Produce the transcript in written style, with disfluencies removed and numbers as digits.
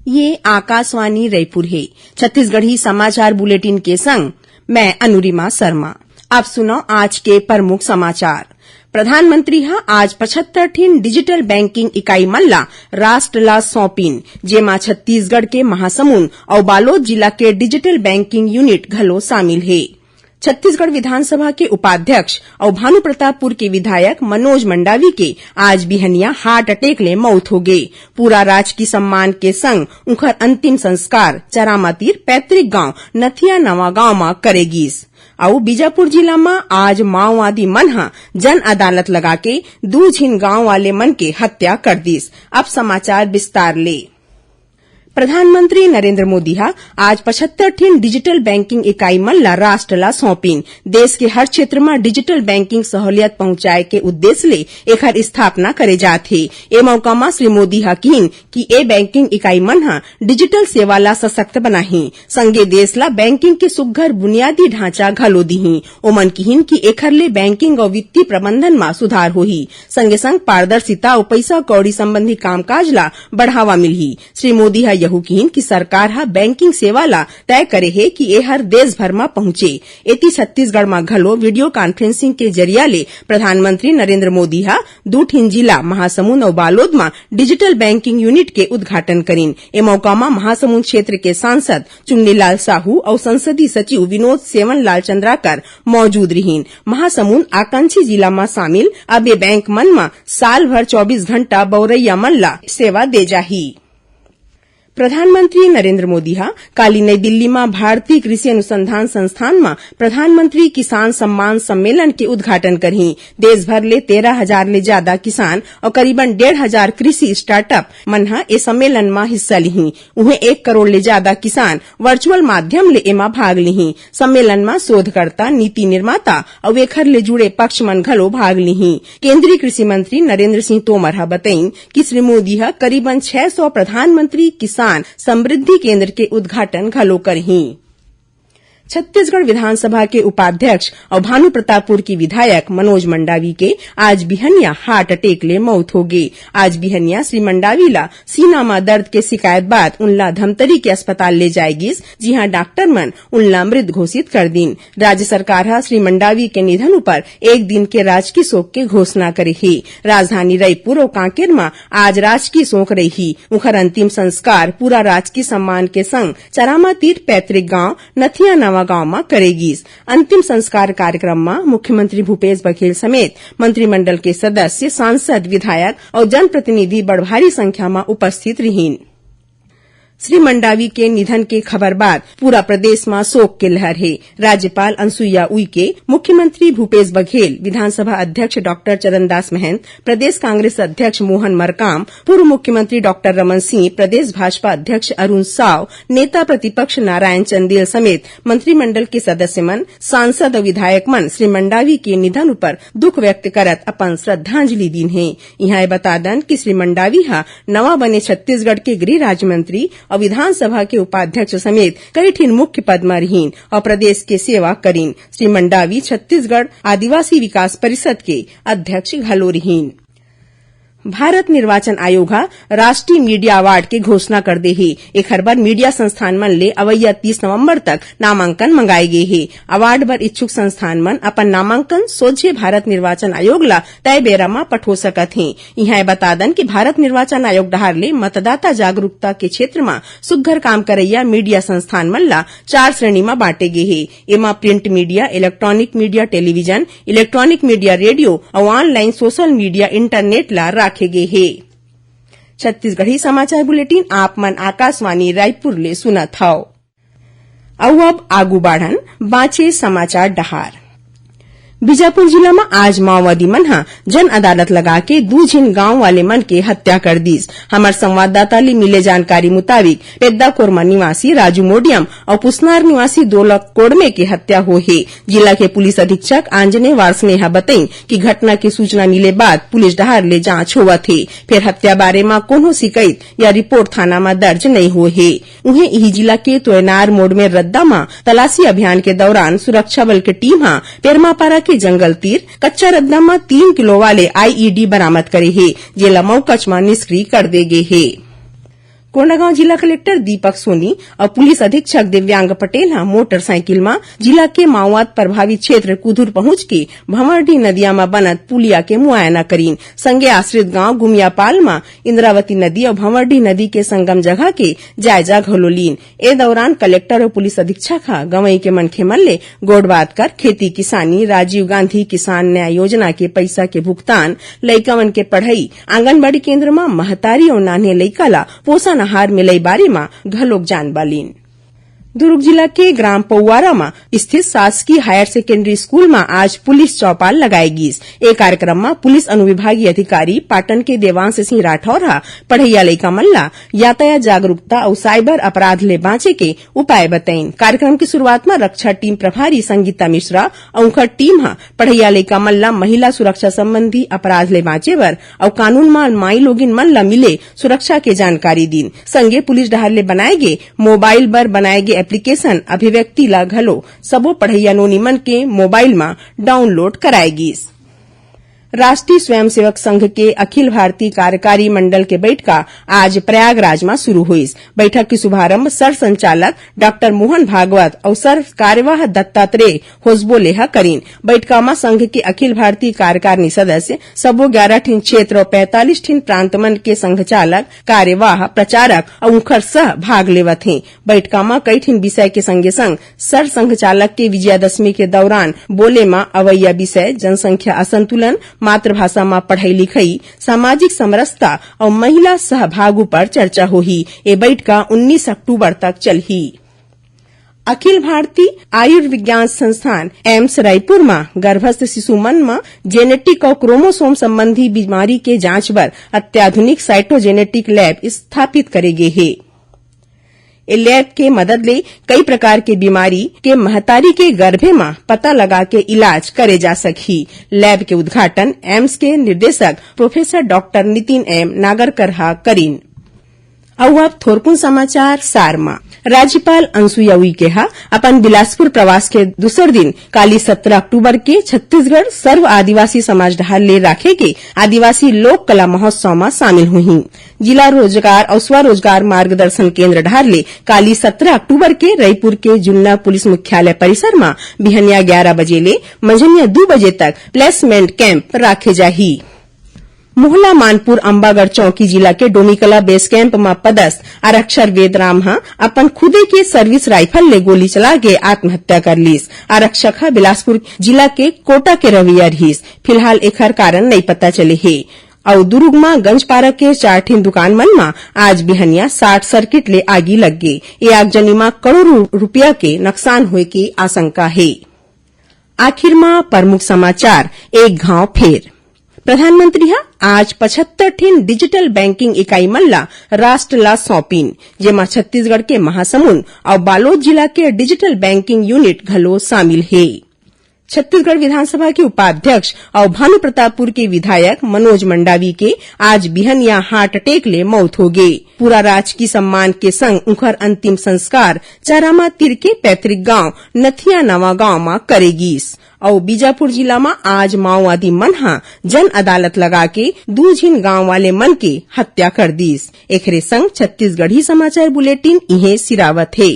ये आकाशवाणी रायपुर है। छत्तीसगढ़ी समाचार बुलेटिन के संग मैं अनुरिमा शर्मा। अब सुनो आज के प्रमुख समाचार। प्रधानमंत्री आज 75 डिजिटल बैंकिंग इकाई मन ला राष्ट्र ला सौंपिन, जेमा छत्तीसगढ़ के महासमुंद और बालोद जिला के डिजिटल बैंकिंग यूनिट घलो शामिल है। छत्तीसगढ़ विधानसभा के उपाध्यक्ष और भानुप्रतापपुर के विधायक मनोज मंडावी के आज बिहनिया हार्ट अटैक ले मौत हो गई। पूरा राजकीय सम्मान के संग उनकर अंतिम संस्कार चरामातीर पैतृक गांव नथिया नवा गांव में करेगीस। और बीजापुर जिला में आज माओवादी मन जन अदालत लगा के 2 झिन गांव वाले मन के हत्या कर दीस। अब समाचार विस्तार ले। प्रधानमंत्री नरेंद्र मोदी आज 75 डिजिटल बैंकिंग इकाई मन ला राष्ट्र ला सौंपिन। देश के हर क्षेत्र में डिजिटल बैंकिंग सहूलियत पहुंचाए के उद्देश्य ले एकर स्थापना करे जात है। ए मौका में श्री मोदी कहिन कि ए बैंकिंग इकाई मन डिजिटल सेवा ला सशक्त बनाही, संगे देश ला बैंकिंग के सुघ्घर बुनियादी ढांचा घलो दीही। ओमन कहिन कि एकर ले बैंकिंग और वित्तीय प्रबंधन में सुधार होही, संगे संग पारदर्शिता और पैसा कौड़ी संबंधी कामकाज ला बढ़ावा मिलही। श्री मोदी यहू कहिन कि सरकार बैंकिंग सेवा ला तय करे है कि ए हर देश भर में पहुंचे। एती छत्तीसगढ़ में घलो वीडियो कॉन्फ्रेंसिंग के जरिया ले प्रधानमंत्री नरेंद्र मोदी 2 ठिन जिला महासमुंद और बालोद में डिजिटल बैंकिंग यूनिट के उद्घाटन करीन। ए मौका में महासमुंद क्षेत्र के सांसद चुन्नीलाल साहू और संसदीय सचिव विनोद सेवनलाल चंद्राकर मौजूद रहीन। महासमुंद आकांक्षी जिला में शामिल अब ए बैंक मन में साल भर 24 घंटा बौरैया मन ला सेवा दे जाही। प्रधानमंत्री नरेंद्र मोदी काली नई दिल्ली में भारतीय कृषि अनुसंधान संस्थान में प्रधानमंत्री किसान सम्मान सम्मेलन के उद्घाटन करही। देश भर ले 13,000 ले ज्यादा किसान और करीबन 1,500 कृषि स्टार्टअप मन ए सम्मेलन में हिस्सा लिही। उन्हें 1 करोड़ ले ज्यादा किसान वर्चुअल माध्यम ले एमा भाग लिही। सम्मेलन में शोधकर्ता, नीति निर्माता और एखर ले जुड़े पक्ष मन घलो भाग लिही। केंद्रीय कृषि मंत्री नरेंद्र सिंह तोमर बताइन कि श्री मोदी करीबन 600 प्रधानमंत्री किसान समृद्धि केंद्र के उद्घाटन घलो करही। छत्तीसगढ़ विधानसभा के उपाध्यक्ष और भानुप्रतापपुर की विधायक मनोज मंडावी के आज बिहनिया हार्ट अटैक ले मौत हो गई। आज बिहनिया श्री मंडावी ला सीना में दर्द के शिकायत बाद उनला धमतरी के अस्पताल ले जाएगी, जहां डॉक्टर मन उनला मृत घोषित कर दीन। राज्य सरकार श्री मंडावी के निधन पर 1 दिन के राजकीय शोक के घोषणा करे है। राजधानी रायपुर और कांकेर में आज राजकीय शोक रही। उनकर अंतिम संस्कार पूरा राजकीय सम्मान के संग चरामातीर पैतृक गांव नथिया नवा गांव में करेगी। अंतिम संस्कार कार्यक्रम में मुख्यमंत्री भूपेश बघेल समेत मंत्रिमंडल के सदस्य, सांसद, विधायक और जनप्रतिनिधि बड़ भारी संख्या में उपस्थित रहीन। श्री मंडावी के निधन के खबर बाद पूरा प्रदेश में शोक के लहर है। राज्यपाल अनुसुईया उइके, मुख्यमंत्री भूपेश बघेल, विधानसभा अध्यक्ष डॉक्टर चरणदास महंत, प्रदेश कांग्रेस अध्यक्ष मोहन मरकाम, पूर्व मुख्यमंत्री डॉक्टर रमन सिंह, प्रदेश भाजपा अध्यक्ष अरुण साव, नेता प्रतिपक्ष नारायण चंदेल समेत मंत्रिमंडल के सदस्य मन, सांसद और विधायक मन श्री मंडावी के निधन पर दुख व्यक्त करत अपन श्रद्धांजलि दीन है। यहाँ बता दन कि श्री मंडावी नवा बने छत्तीसगढ़ के गृह राज्य मंत्री और विधानसभा के उपाध्यक्ष समेत कई ठिन मुख्य पद में रहीन और प्रदेश के सेवा करीन। श्री मंडावी छत्तीसगढ़ आदिवासी विकास परिषद के अध्यक्ष घलो रहीन। भारत निर्वाचन आयोग राष्ट्रीय मीडिया अवार्ड के घोषणा कर दे है। एक बार मीडिया संस्थान मन ले अवैया 30 नवंबर तक नामांकन मंगाए गए है। अवार्ड बर इच्छुक संस्थान मन अपन नामांकन सोझे भारत निर्वाचन आयोग ला तय बेरा में पठो सकत है। यहाँ बता दन कि भारत निर्वाचन आयोग डहार ले मतदाता जागरूकता के क्षेत्र में सुघ्घर काम करैया मीडिया संस्थान मन ला 4 श्रेणी में बांटे गए है। एमा print media, electronic media television, electronic media radio और ऑनलाइन सोशल मीडिया इंटरनेट ला रखे गए है। छत्तीसगढ़ी समाचार बुलेटिन आप मन आकाशवाणी रायपुर ले सुनत हव। अब आगू बढ़न बाँचे समाचार डहार। बीजापुर जिला में आज माओवादी मन जन अदालत लगा के 2 झिन गांव वाले मन के हत्या कर दीस। हमार संवाददाता ले मिले जानकारी मुताबिक पेद्दा कोरमा निवासी राजू मोडियम और पुसनार निवासी दोलक कोड़मे के हत्या हो है। जिला के पुलिस अधीक्षक आंजने वारसनेहा बताइन कि घटना की सूचना मिले बाद पुलिस डहार ले जांच होवत है। फिर हत्या बारे में कोनो शिकायत या रिपोर्ट थाना में दर्ज नहीं हुए है। उन्हें यही जिला के तोयनार मोड़ में रद्दा में तलाशी अभियान के दौरान सुरक्षा बल की टीम पेरमापारा के जंगल तीर कच्चा रद्दा में 3 किलो वाले आईईडी बरामद करे है, जेला मौकच में निष्क्रिय कर दे गए है। कोंडागांव जिला कलेक्टर दीपक सोनी और पुलिस अधीक्षक दिव्यांग पटेल मोटरसाइकिल में जिला के माओवाद प्रभावित क्षेत्र कुदुर पहुंच के भंवरडीह नदिया में बनत पुलिया के मुआयना करीन। संगे आश्रित गांव गुमियापाल में इंद्रावती नदी और भंवरडीह नदी के संगम जगह के जायजा घलो लीन। ए दौरान कलेक्टर और पुलिस अधीक्षक गवई के मनखे मन ले गोड़बात कर खेती किसानी, राजीव गांधी किसान न्याय योजना के पैसा के भुगतान, लइकवन के पढ़ाई, आंगनबाड़ी केंद्र में महतारी और नान्हे लइका ला पोषण आहार मिलई बारे में घलोक जानबालीन। दुर्ग जिला के ग्राम पौवारा में स्थित शासकीय हायर सेकेंडरी स्कूल में आज पुलिस चौपाल लगाएगी। एक कार्यक्रम में पुलिस अनुविभागीय अधिकारी पाटन के देवांश सिंह राठौर पढ़ैया लइका मल्ला यातायात जागरूकता और साइबर अपराध ले बाँचे के उपाय बताइन। कार्यक्रम की शुरुआत में रक्षा टीम प्रभारी संगीता मिश्रा और उनकर टीम पढ़ैया लइका मल्ला महिला सुरक्षा संबंधी अपराध ले बाँचे बर और कानून में माई लोगिन मन ला मिले सुरक्षा के जानकारी दीन। संगे पुलिस डहर ले बनाए गे मोबाइल बर बनाए गे एप्लीकेशन अभिव्यक्ति ला घलो सबो पढ़ैया नोनी मन के मोबाइल में डाउनलोड कराएगी। राष्ट्रीय स्वयंसेवक संघ के अखिल भारतीय कार्यकारी मंडल के बैठका आज प्रयागराज में शुरू हुई। बैठक की शुभारंभ सर संचालक डॉक्टर मोहन भागवत और सर कार्यवाह दत्तात्रेय होसबोले करीन। बैठका में संघ के अखिल भारतीय कार्यकारिणी सदस्य सबो 11 ठीन क्षेत्र और 45 ठीन प्रांत मन के संघ चालक, कार्यवाह, प्रचारक और उनकर सह भाग लेवत हैं। बैठका में कई ठीन विषय के संगे संग सर संघ चालक के विजयादशमी के दौरान बोले में अवैया विषय, जनसंख्या असंतुलन, मातृभाषा में पढ़ाई लिखाई, सामाजिक समरसता और महिला सहभागू पर चर्चा होही। ये बैठका 19 अक्टूबर तक चलही। अखिल भारतीय आयुर्विज्ञान संस्थान एम्स रायपुर में गर्भस्थ शिशु मन में जेनेटिक और क्रोमोसोम संबंधी बीमारी के जांच बर अत्याधुनिक साइटोजेनेटिक लैब स्थापित करेगे है। ए लैब के मदद ले कई प्रकार के बीमारी के महतारी के गर्भे में पता लगा के इलाज करे जा सकही। लैब के उद्घाटन एम्स के निर्देशक professor doctor Nitin M Nagarkar करीन। अब थोरकुन समाचार सार में राज्यपाल अनुसुईया उइके अपन बिलासपुर प्रवास के दूसर दिन काली 17 अक्टूबर के छत्तीसगढ़ सर्व आदिवासी समाज डहर ले राखे के आदिवासी लोक कला महोत्सव में शामिल हुई। जिला रोजगार और स्वरोजगार मार्गदर्शन केंद्र डहर ले काली 17 अक्टूबर के रायपुर के जुन्ना पुलिस मुख्यालय परिसर में बिहनिया 11 बजे ले मंझनिया 2 बजे तक प्लेसमेंट कैंप राखे जाही। मोहला मानपुर अम्बागढ़ चौकी जिला के डोमिकला बेस कैंप में पदस्थ आरक्षक वेदराम अपन खुदे के सर्विस राइफल ले गोली चला के आत्महत्या कर लीस। आरक्षक बिलासपुर जिला के कोटा के रवैया रहीस। फिलहाल एकर कारण नहीं पता चले है। और दुर्ग में गंजपारा के 4 ठीन दुकान मन में आज बिहनिया शॉर्ट सर्किट ले आगी लग गई। ये आगजनी में करोड़ों रुपया के नुकसान होए की आशंका है। आखिर में प्रमुख समाचार एक घाव फेर। प्रधानमंत्री आज 75 ठीन डिजिटल बैंकिंग इकाई मन ला राष्ट्र ला सौंपीन, जेमा छत्तीसगढ़ के महासमुंद और बालोद जिला के डिजिटल बैंकिंग यूनिट घलो शामिल है। छत्तीसगढ़ विधानसभा के उपाध्यक्ष और भानु प्रतापपुर के विधायक मनोज मंडावी के आज बिहनिया हार्ट अटैक ले मौत हो गई। पूरा राजकीय सम्मान के संग उनकर अंतिम संस्कार चारामा तीर के पैतृक गांव नथिया नवा गांव में करेगीस। और बीजापुर जिला में आज माओवादी मन जन अदालत लगा के 2 झीन गांव वाले मन के हत्या कर दीस। एकरे संग छत्तीसगढ़ी समाचार बुलेटिन इहे सिरावत है।